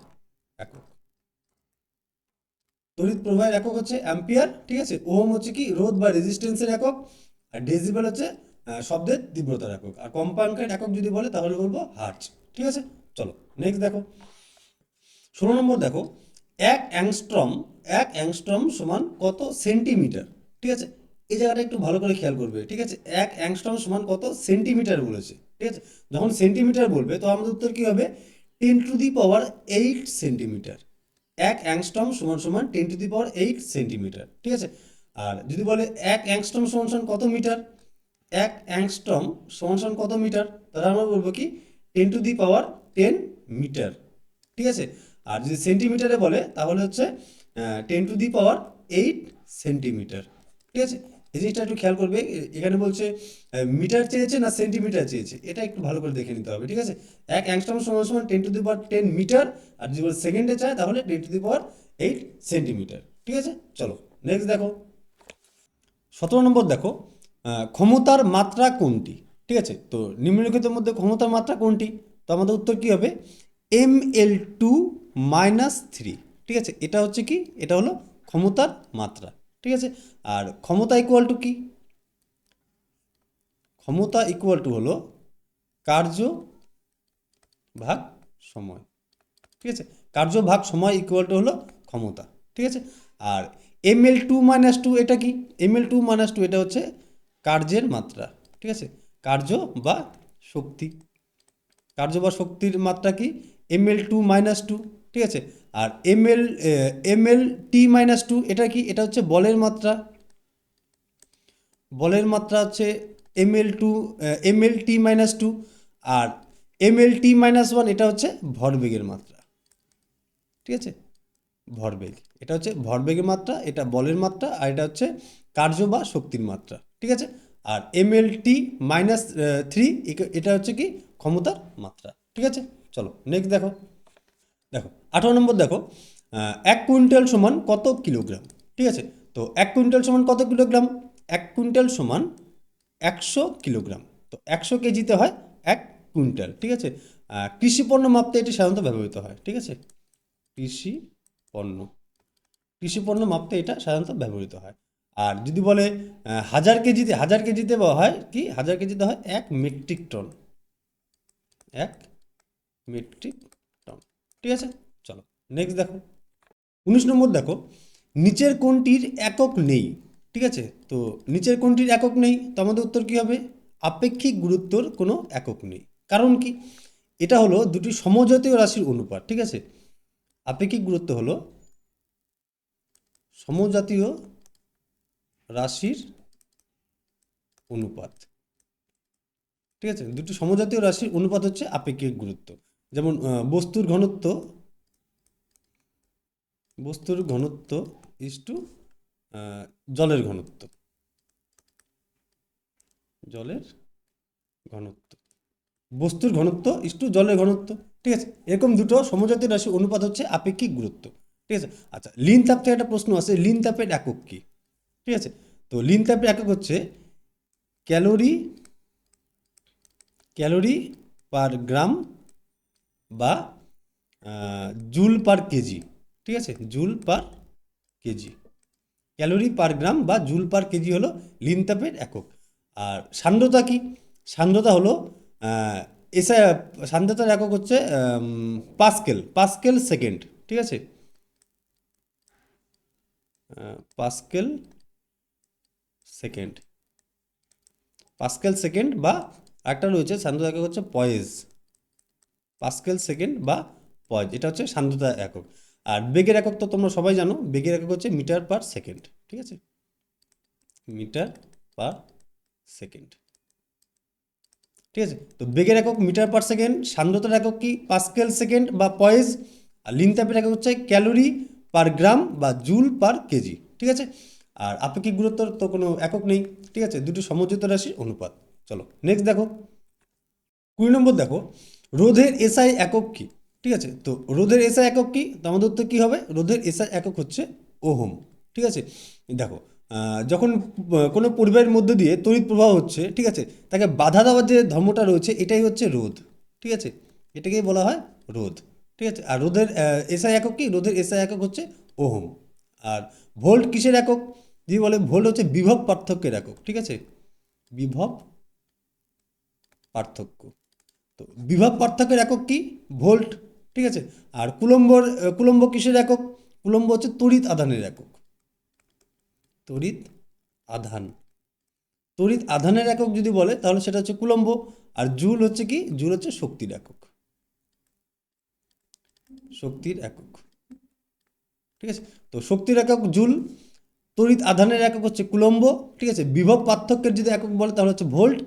A: একক, তড়িৎ প্রবাহের একক হচ্ছে অ্যাম্পিয়ার, ঠিক আছে। ওহম হচ্ছে কি, রোধ বা রেজিস্ট্যান্সের একক। আর ডেসিবেল হচ্ছে শব্দের তীব্রতার একক। আর কম্পাঙ্কের একক যদি বলে তাহলে বলবো হার্টজ, ঠিক আছে। চলো নেক্সট দেখো, 16 নম্বর দেখো, 1 অ্যাংস্ট্রম, 1 অ্যাংস্ট্রম সমান কত সেন্টিমিটার, ঠিক আছে। এই জায়গাটা একটু ভালো করে খেয়াল করবে, ঠিক আছে। 1 অ্যাংস্ট্রম সমান কত সেন্টিমিটার বলেছে, ঠিক আছে। যখন সেন্টিমিটার বলবে তো আমাদের উত্তর কি হবে, 10⁸ সেন্টিমিটার। 1 অ্যাংস্ট্রম সমান সমান 10⁸ সেন্টিমিটার, ঠিক আছে। আর যদি বলে 1 অ্যাংস্ট্রম সমান সমান কত মিটার, 1 অ্যাংস্ট্রম সমান সমান কত মিটার, তাহলে আমরা বলবো কি 10⁻10 মিটার, ঠিক আছে। আর যদি সেন্টিমিটারে বলে তাহলে হচ্ছে 10⁸ সেন্টিমিটার, ঠিক আছে। এই জিনিসটা একটু খেয়াল করবে, এখানে বলছে মিটার চেয়েছে না সেন্টিমিটার চেয়েছে, এটা একটু ভালো করে দেখে নিতে হবে, ঠিক আছে। 1 অ্যাংস্ট্রম সমান সমান 10⁻10 মিটার। আর যদি বলে সেকেন্ডে চায় তাহলে 10⁸ সেন্টিমিটার, ঠিক আছে। চলো নেক্সট দেখো, 17 নম্বর দেখো, ক্ষমতার মাত্রা কোনটি, ঠিক আছে। তো নিম্নলিখিতের মধ্যে ক্ষমতার মাত্রা কোনটি, তো আমাদের উত্তর কি হবে, mL2-3, ঠিক আছে। এটা হচ্ছে কি, এটা হলো ক্ষমতার মাত্রা, ঠিক আছে। আর ক্ষমতা ইকুয়াল টু কি, ক্ষমতা ইকুয়াল টু হলো কার্য ভাগ সময়, ঠিক আছে। কার্য ভাগ সময় ইকুয়াল টু হলো ক্ষমতা, ঠিক আছে। আর mL2-2 এটা কি, mL2-2 এটা হচ্ছে কার্যের মাত্রা, ঠিক আছে, কার্য বা শক্তি, কার্য বা শক্তির মাত্রা কি, mL2-2, ঠিক আছে। আর mLT-2 এটা কি, এটা হচ্ছে বলের মাত্রা, বলের মাত্রা হচ্ছে mLT-2। আর mLT-1 এটা হচ্ছে ভরবেগের মাত্রা, ঠিক আছে, ভরবেগ। এটা হচ্ছে ভরবেগের মাত্রা, এটা বলের মাত্রা, আর এটা হচ্ছে কার্য বা শক্তির মাত্রা, ঠিক আছে। আর MLT মাইনাস 3 এটা হচ্ছে কি ক্ষমতার মাত্রা, ঠিক আছে। চলো নেক্সট দেখো। দেখো 18 নম্বর দেখো, 1 কুইন্টাল সমান কত কিলোগ্রাম, ঠিক আছে। তো 1 কুইন্টাল সমান কত কিলোগ্রাম? 1 কুইন্টাল সমান 100 কিলোগ্রাম। তো 100 কেজিতে হয় 1 কুইন্টাল, ঠিক আছে। কৃষি পণ্য মাপতে এটি সাধারণত ব্যবহৃত হয়, ঠিক আছে। কৃষি পণ্য, কৃষি পণ্য মাপতে এটা সাধারণত ব্যবহৃত হয়। আর যদি বলে 1000 কেজিতে, 1000 কেজিতে হয় কি, 1000 কেজিতে হয় 1 মেট্রিক টন, 1 মেট্রিক টন, ঠিক আছে। চলো নেক্সট দেখো। 19 নম্বর দেখো, নিচের কোনটির একক নেই, ঠিক আছে। তো নিচের কোনটির একক নেই, তো আমাদের উত্তর কী হবে? আপেক্ষিক গুরুত্বর কোনো একক নেই। কারণ কি? এটা হলো দুটি সমজাতীয় রাশির অনুপাত, ঠিক আছে। আপেক্ষিক গুরুত্ব হলো সমজাতীয় রাশির অনুপাত, ঠিক আছে। দুটি সমজাতীয় রাশির অনুপাত হচ্ছে আপেক্ষিক গুরুত্ব। যেমন বস্তুর ঘনত্ব ইস টু জলের ঘনত্ব, জলের ঘনত্ব, বস্তুর ঘনত্ব ইস টু জলের ঘনত্ব, ঠিক আছে। এরকম দুটো সমজাতীয় রাশির অনুপাত হচ্ছে আপেক্ষিক গুরুত্ব, ঠিক আছে। আচ্ছা, লিন তাপ থেকে একটা প্রশ্ন আছে, লিন তাপের একক কি, ঠিক আছে। তো লিন তাপের একক হচ্ছে ক্যালোরি, ক্যালোরি পার গ্রাম বা জুল পার কেজি, ঠিক আছে। Joule per KG, calorie per gram বা জুল পার কেজি হলো লিন তাপের একক। আর সান্দ্রতা কি? সান্দ্রতা হলো এসে সান্দ্রতার একক হচ্ছে পাস্কেল, পাস্কেল সেকেন্ড, ঠিক আছে। পাস্কেল সেকেন্ড, পাস্কেল সেকেন্ড বা একটা রয়েছে সান্দ্রতা একক হচ্ছে পয়েজ, পাস্কেল সেকেন্ড বা পয়েজ, এটা হচ্ছে সান্দ্রতা একক। আর বেগের একক তো তোমরা সবাই জানো, বেগের একক হচ্ছে মিটার পার সেকেন্ড, ঠিক আছে। মিটার পার সেকেন্ড, ঠিক আছে। তো বেগের একক মিটার পার সেকেন্ড, সান্দ্রতার একক কি পাস্কেল সেকেন্ড বা পয়েজ, আর লিন তাপের একক হচ্ছে ক্যালোরি পার গ্রাম বা জুল পার কেজি, ঠিক আছে। আর আপেক্ষিক গুরুত্বর তো কোনো একক নেই, ঠিক আছে, দুটি সমযোজিত রাশির অনুপাত। চলো নেক্সট দেখো। 20 নম্বর দেখো, রোধের এসআই একক কি, ঠিক আছে। তো রোধের এসআই একক কি, তো আমাদের উত্তর কী হবে? রোধের এসআই একক হচ্ছে ওহম, ঠিক আছে। দেখো যখন কোনো পরিবাহের মধ্য দিয়ে তড়িৎ প্রবাহ হচ্ছে, ঠিক আছে, তাকে বাধা দেওয়ার যে ধর্মটা রয়েছে এটাই হচ্ছে রোধ, ঠিক আছে। এটাকেই বলা হয় রোধ, ঠিক আছে। আর রোধের এসআই একক কি? রোধের এসআই একক হচ্ছে ওহম। আর ভোল্ট কিসের একক? যদি বলে ভোল্ট হচ্ছে বিভব পার্থক্যের একক, ঠিক আছে। বিভব পার্থক্য, তো বিভব পার্থক্যের একক কি? ভোল্ট, ঠিক আছে। আর কুলম্ব কিসের একক? কুলম্ব হচ্ছে তড়িৎ আধানের একক, তড়িৎ আধান, তড়িৎ আধানের একক যদি বলে তাহলে সেটা হচ্ছে কুলম্ব। আর জুল হচ্ছে কি? জুল হচ্ছে শক্তির একক, শক্তির একক, ঠিক আছে। তো শক্তির একক জুল, তড়িৎ আধানের একক হচ্ছে কুলম্ব, ঠিক আছে। বিভব পার্থক্যের যদি একক বলে তাহলে হচ্ছে ভোল্ট,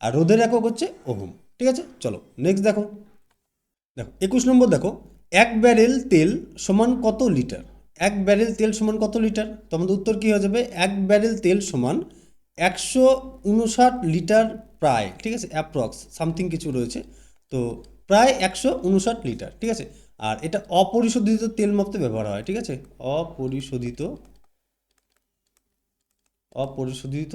A: আর রোধের একক হচ্ছে ওহম, ঠিক আছে। চলো নেক্সট দেখো। দেখো 21 নম্বর দেখো, 1 ব্যারেল তেল সমান কত লিটার? 1 ব্যারেল তেল সমান কত লিটার? তো আমাদের উত্তর কী হয়ে যাবে? 1 ব্যারেল তেল সমান 159 লিটার প্রায়, ঠিক আছে, অ্যাপ্রক্স সামথিং কিছু রয়েছে, তো প্রায় 159 লিটার, ঠিক আছে। আর এটা অপরিশোধিত তেল মাপতে ব্যবহার হয়, ঠিক আছে। অপরিশোধিত, অপরিশোধিত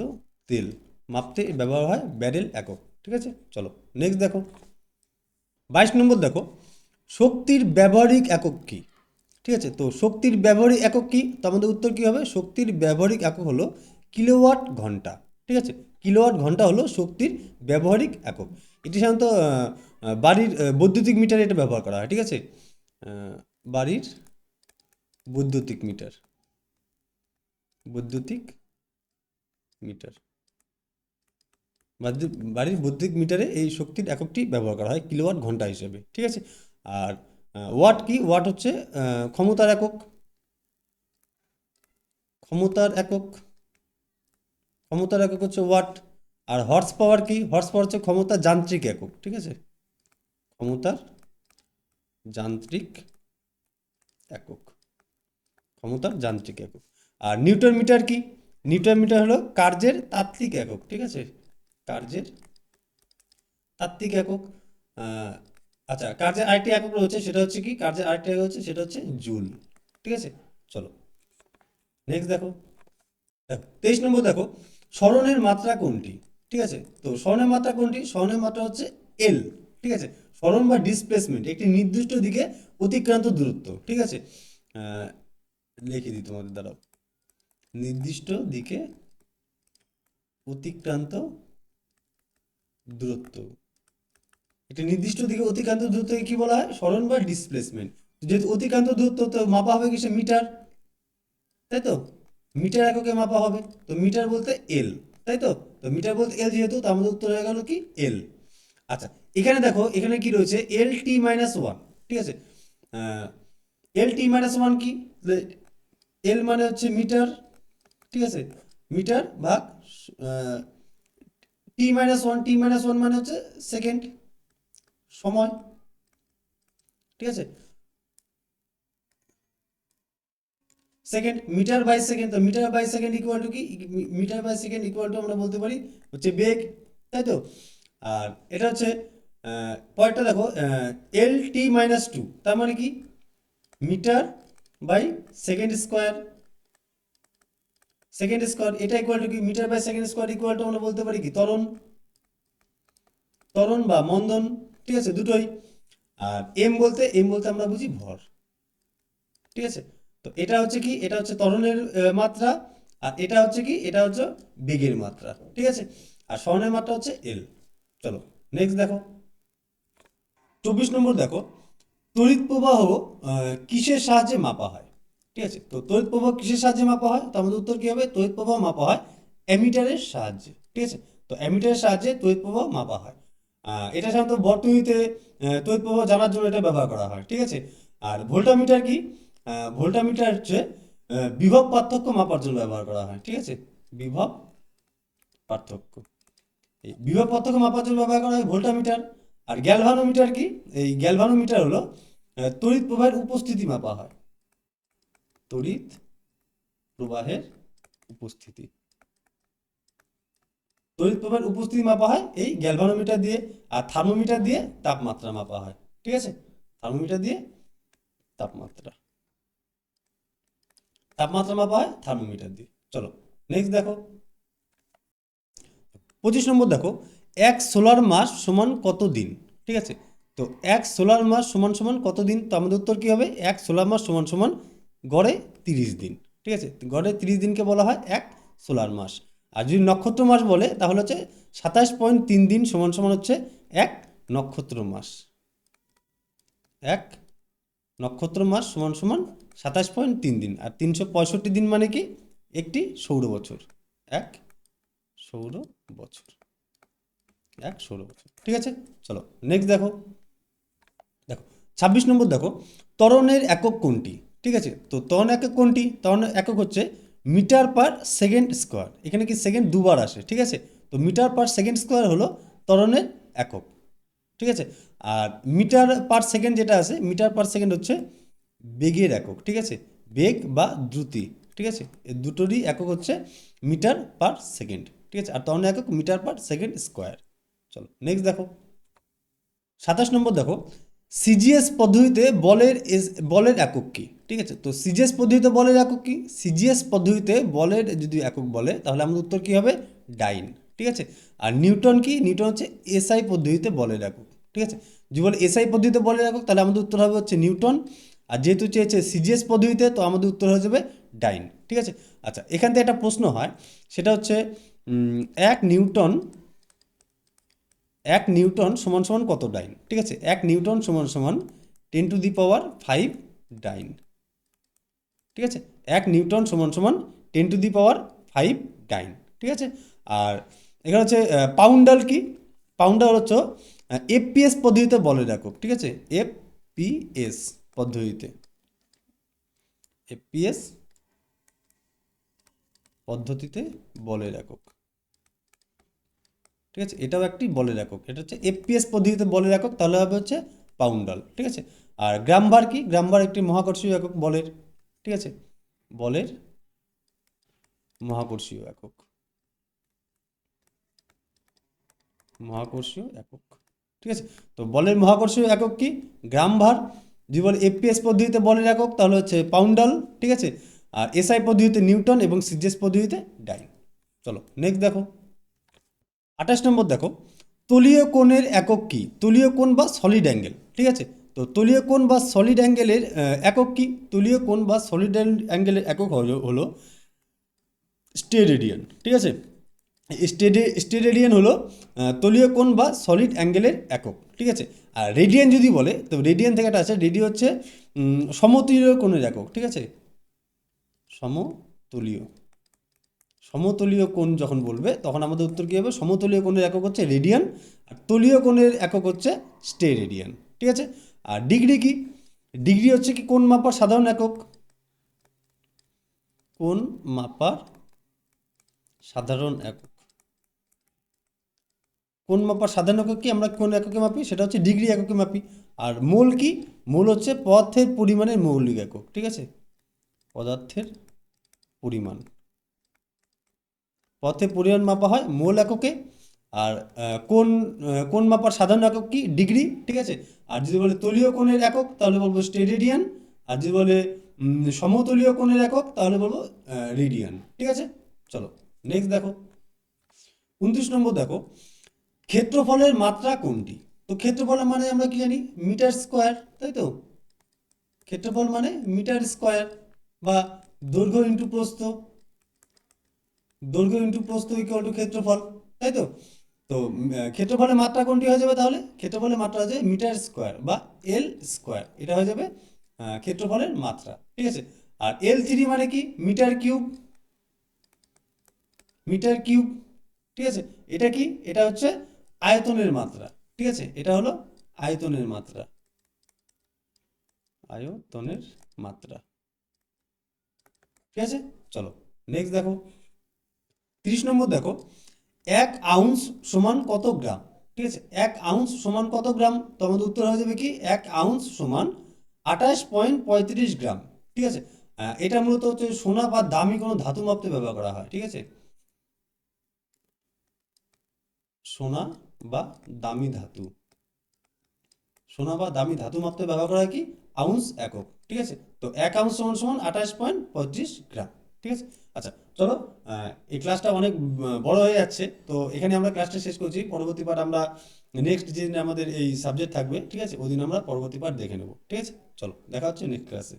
A: তেল মাপতে ব্যবহার হয় ব্যারেল একক, ঠিক আছে। চলো নেক্সট দেখো। 22 নম্বর দেখো, শক্তির ব্যবহারিক একক কী, ঠিক আছে। তো শক্তির ব্যবহারিক একক কী, তো আমাদের উত্তর কী হবে? শক্তির ব্যবহারিক একক হলো কিলোওয়াট ঘন্টা, ঠিক আছে। কিলোওয়াট ঘন্টা হলো শক্তির ব্যবহারিক একক। এটি সাধারণত বাড়ির বৈদ্যুতিক মিটারে এটা ব্যবহার করা হয়, ঠিক আছে। বাড়ির বৈদ্যুতিক মিটার, বৈদ্যুতিক মিটার, বাড়ির বৈদ্যুতিক মিটারে এই শক্তির এককটি ব্যবহার করা হয় কিলোওয়াট ঘন্টা হিসেবে, ঠিক আছে। আর ওয়াট কি? ওয়াট হচ্ছে ক্ষমতার একক, ক্ষমতার একক, ক্ষমতার একক হচ্ছে ওয়াট। আর হর্স পাওয়ার কি? হর্স পাওয়ার হচ্ছে ক্ষমতার যান্ত্রিক একক, ঠিক আছে, ক্ষমতার যান্ত্রিক একক, ক্ষমতার যান্ত্রিক একক। আর নিউটন মিটার কি? নিউটন মিটার হলো কার্যের তাত্ত্বিক একক, ঠিক আছে, কার্যের তাত্ত্বিক একক। আহ, আচ্ছা, কার্যের আরেকটি একক রয়েছে, সেটা হচ্ছে কি, কার্যের আরেকটি একক হচ্ছে, সেটা হচ্ছে জুল, ঠিক আছে। চলো নেক্সট দেখো। দেখো 23 নম্বর দেখো, স্মরণের মাত্রা কোনটি? ঠিক আছে, তো স্মরণের মাত্রা কোনটি? স্মরণের মাত্রা হচ্ছে এল, ঠিক আছে। স্মরণ বা ডিসপ্লেসমেন্ট একটি নির্দিষ্ট দিকে অতিক্রান্ত দূরত্ব, ঠিক আছে। আহ, লিখে দিই তোমাদের, দ্বারা নির্দিষ্ট দিকে অতিক্রান্ত দূরত্ব, একটি নির্দিষ্ট দিকে অতিক্রান্ত দূরত্বকে কি বলা হয়? স্মরণ বা ডিসপ্লেসমেন্ট। যেহেতু অতিক্রান্ত দূরত্ব, তো মাপা হবে কিসে? মিটার, তাই তো, মিটার এককে মাপা হবে, তো মিটার বলতে এল, তাই তো। তো মিটার বলতে এল যেহেতু, তো আমাদের উত্তর হয়ে গেল কি? এল। আচ্ছা, এখানে দেখো, এখানে কি রয়েছে? এল টি মাইনাস ওয়ান, ঠিক আছে। এল টি মাইনাস ওয়ান কি? এল মানে হচ্ছে মিটার, ঠিক আছে, মিটার ভাগ T minus one, T minus one মানে হচ্ছে সেকেন্ড, সময়, ঠিক আছে। সেকেন্ড, মিটার বাই সেকেন্ড, তো metre by second equal to কি? Metre by second equal to আমরা বলতে পারি হচ্ছে বেগ, তাই তো। আর এটা হচ্ছে পরেরটা দেখো, এল টি মাইনাস টু, তার মানে কি? Metre by second square, second square, এটা ইকুয়াল টু কি? Metre by second square equal to আমরা বলতে পারি কি? ত্বরণ, ত্বরণ বা মন্দন, ঠিক আছে, দুটোই। আর এম বলতে আমরা বুঝি ভর, ঠিক আছে। তো এটা হচ্ছে কি? এটা হচ্ছে ত্বরণের মাত্রা, আর এটা হচ্ছে কি? এটা হচ্ছে বেগের মাত্রা, ঠিক আছে। আর স্মরণের মাত্রা হচ্ছে এল। চলো নেক্সট দেখো। 24 নম্বর দেখো, তড়িৎ প্রবাহ কিসের সাহায্যে মাপা হয়? ঠিক আছে, তো তড়িৎ প্রবাহ কিসের সাহায্যে মাপা হয়? তো আমাদের উত্তর কি হবে? তড়িৎ প্রবাহ মাপা হয় অ্যামিটারের সাহায্যে, ঠিক আছে। তো অ্যামিটারের সাহায্যে তড়িৎ প্রবাহ মাপা হয়। এটা সাধারণত বর্তনীতে তড়িৎ প্রবাহ জানার জন্য এটা ব্যবহার করা হয়, ঠিক আছে। আর ভোল্টামিটার কি? ভোল্টামিটার হচ্ছে বিভব পার্থক্য মাপার জন্য ব্যবহার করা হয়, ঠিক আছে, বিভব পার্থক্য। এই বিভব পার্থক্য মাপার জন্য ব্যবহার করা হয় ভোল্টামিটার। আর গ্যালভানোমিটার কি? এই গ্যালভানোমিটার হলো তড়িৎ প্রবাহের উপস্থিতি মাপা হয়, তড়িৎ প্রবাহের উপস্থিতি, তড়িৎ প্রবাহের উপস্থিতি মাপা হয় এই গ্যালভানোমিটার দিয়ে। আর থার্মোমিটার দিয়ে তাপমাত্রা মাপা হয়, ঠিক আছে, থার্মোমিটার দিয়ে তাপমাত্রা, তাপমাত্রা মাপা হয় থার্মোমিটার দিয়ে। চলো নেক্সট দেখো। 25 নম্বর দেখো, এক সোলার মাস সমান কত দিন? ঠিক আছে, তো এক সোলার মাস সমান সমান কত দিন? তো আমাদের উত্তর কি হবে? এক সোলার মাস সমান সমান গড়ে 30 দিন, ঠিক আছে। তো গড়ে 30 দিনকে বলা হয় এক সোলার মাস। আর যদি নক্ষত্র মাস বলে, তাহলে হচ্ছে 27.3 দিন সমান সমান হচ্ছে এক নক্ষত্র মাস। এক নক্ষত্র মাস সমান সমান 27.3 দিন। আর 365 দিন মানে কি? একটি সৌর বছর, এক সৌর বছর, এক সৌর বছর, ঠিক আছে। চলো নেক্সট দেখো। দেখো 26 নম্বর দেখো, ত্বরণের একক কোনটি? ঠিক আছে, তো ত্বরণ একক কোনটি? ত্বরণের একক হচ্ছে মিটার পার সেকেন্ড স্কোয়ার। এখানে কি সেকেন্ড দুবার আসে, ঠিক আছে। তো মিটার পার সেকেন্ড স্কোয়ার হলো ত্বরণের একক, ঠিক আছে। আর মিটার পার সেকেন্ড যেটা আছে, মিটার পার সেকেন্ড হচ্ছে বেগের একক, ঠিক আছে, বেগ বা দ্রুতি, ঠিক আছে। এই দুটোরই একক হচ্ছে মিটার পার সেকেন্ড, ঠিক আছে। আর ত্বরণের একক মিটার পার সেকেন্ড স্কোয়ার। চলো নেক্সট দেখো। 27 নম্বর দেখো, সিজিএস পদ্ধতিতে বলের একক কি? ঠিক আছে, তো সিজিএস পদ্ধতিতে বলের একক কি? সিজিএস পদ্ধতিতে বলের যদি একক বলে, তাহলে আমাদের উত্তর কি হবে? ডাইন, ঠিক আছে। আর নিউটন কি? নিউটন হচ্ছে এসআই পদ্ধতিতে বলের একক, ঠিক আছে। যদি বলে এসআই পদ্ধতিতে বলের একক, তাহলে আমাদের উত্তর হবে হচ্ছে নিউটন। আর যেহেতু চেয়েছে সিজিএস পদ্ধতিতে, তো আমাদের উত্তর হয়ে যাবে ডাইন, ঠিক আছে। আচ্ছা, এখান থেকে একটা প্রশ্ন হয়, সেটা হচ্ছে এক নিউটন, এক নিউটন সমান সমান কত ডাইন? ঠিক আছে, এক নিউটন সমান সমান 10⁵ ডাইন, ঠিক আছে। এক নিউটন সমান সমান 10⁵ ডাইন, ঠিক আছে। আর এখানে হচ্ছে পাউন্ডাল কি? পাউন্ডাল হচ্ছে এফপিএস পদ্ধতিতে বলের একক, ঠিক আছে, এফপিএস পদ্ধতিতে, এফপিএস পদ্ধতিতে বলের একক, ঠিক আছে। এটাও একটি বলের একক, এটা হচ্ছে এফপিএস পদ্ধতিতে বলের একক, তাহলে হবে হচ্ছে পাউন্ডাল, ঠিক আছে। আর গ্রাম ভার কি? গ্রাম ভার একটি মহাকর্ষীয় একক বলের, ঠিক আছে। বলের মহাকর্ষীয় একক, মহাকর্ষীয় একক। ঠিক আছে, তো বলের মহাকর্ষীয় একক কি? গ্রাম ভার। যদি বলে এফপিএস পদ্ধতিতে বলের একক তাহলে হচ্ছে পাউন্ডাল। ঠিক আছে, আর এসআই পদ্ধতিতে নিউটন এবং সিজিএস পদ্ধতিতে ডাইন। চলো নেক্সট দেখো 28 নম্বর দেখো, তলীয় কোণের একক কি? তলীয় কোণ বা সলিড অ্যাঙ্গেল। ঠিক আছে, তো তলীয় কোণ বা সলিড অ্যাঙ্গেলের একক কি? তলীয় কোণ বা সলিড অ্যাঙ্গেলের একক হলো স্টেরেডিয়ান। ঠিক আছে, স্টেরেডিয়ান হলো তলীয় কোণ বা সলিড অ্যাঙ্গেলের একক। ঠিক আছে, আর রেডিয়ান যদি বলে তো রেডিয়ান থেকে একটা আছে, রেডিও হচ্ছে সমতলীয় কোণের একক। ঠিক আছে, সমতলীয় সমতলীয় কোণ যখন বলবে তখন আমাদের উত্তর কী হবে? সমতলীয় কোণের একক হচ্ছে রেডিয়ান, আর তলীয় কোণের একক হচ্ছে স্টেরেডিয়ান। ঠিক আছে, আর ডিগ্রি কি? ডিগ্রি হচ্ছে কি কোণ মাপার সাধারণ একক। কোণ মাপার সাধারণ একক। কোণ মাপার সাধারণ একক কি? আমরা কোন এককে মাপি? সেটা হচ্ছে ডিগ্রি এককে মাপি। আর মোল কি? মোল হচ্ছে পদার্থের পরিমাণের মৌলিক একক। ঠিক আছে, পদার্থের পরিমাণ, পদার্থের পরিমাণ মাপা হয় মোল এককে। আর কোণ মাপার সাধারণ একক কি? ডিগ্রি। ঠিক আছে, আর যদি বলে তলীয় কোণের একক তাহলে বলবো স্টেরেডিয়ান, আর যদি বলে সমতলীয় কোণের একক তাহলে বলবো রেডিয়ান। ঠিক আছে, চলো নেক্সট দেখো 29 নম্বর দেখো, ক্ষেত্রফলের মাত্রা কোনটি? তো ক্ষেত্রফলের মানে আমরা কি জানি? মিটার স্কোয়ার, তাই তো? ক্ষেত্রফল মানে মিটার স্কোয়ার, বা দৈর্ঘ্য ইন্টু প্রস্থ, দৈর্ঘ্য ইন্টু প্রস্থ ইকুয়াল টু ক্ষেত্রফল, তাই তো? তো ক্ষেত্রফলের মাত্রা কোনটি হয়ে যাবে তাহলে? ক্ষেত্রফলের মাত্রা হয়ে যাবে মিটার স্কোয়ার বা এল স্কোয়ার, এটা হয়ে যাবে ক্ষেত্রফলের মাত্রা। ঠিক আছে, আর L3 মানে কি? Metre cube, metre cube. ঠিক আছে, এটা কি? এটা হচ্ছে আয়তনের মাত্রা। ঠিক আছে, এটা হলো আয়তনের মাত্রা, আয়তনের মাত্রা। ঠিক আছে, চলো নেক্সট দেখো 30 নম্বর দেখো, 1 আউন্স সমান কত গ্রাম? ঠিক আছে, 1 আউন্স সমান কত গ্রাম? তো আমাদের উত্তর হয়ে যাবে কি? 1 আউন্স সমান 28.35 গ্রাম। ঠিক আছে, এটা মূলত হচ্ছে সোনা বা দামি কোনো ধাতু মাপতে ব্যবহার করা হয়। ঠিক আছে, সোনা বা দামি ধাতু, সোনা বা দামি ধাতু মাপতে ব্যবহার করা হয় কি? আউন্স একক। ঠিক আছে, তো 1 আউন্স সমান সমান 28.35 গ্রাম। ঠিক আছে, আচ্ছা চলো, এই ক্লাসটা অনেক বড় হয়ে যাচ্ছে, তো এখানে আমরা ক্লাসটা শেষ করছি। পরবর্তী পার্ট আমরা নেক্সট যেদিন আমাদের এই সাবজেক্ট থাকবে, ঠিক আছে, ওই দিন আমরা পরবর্তী পার্ট দেখে নেবো। ঠিক আছে, চলো দেখা হচ্ছে নেক্সট ক্লাসে।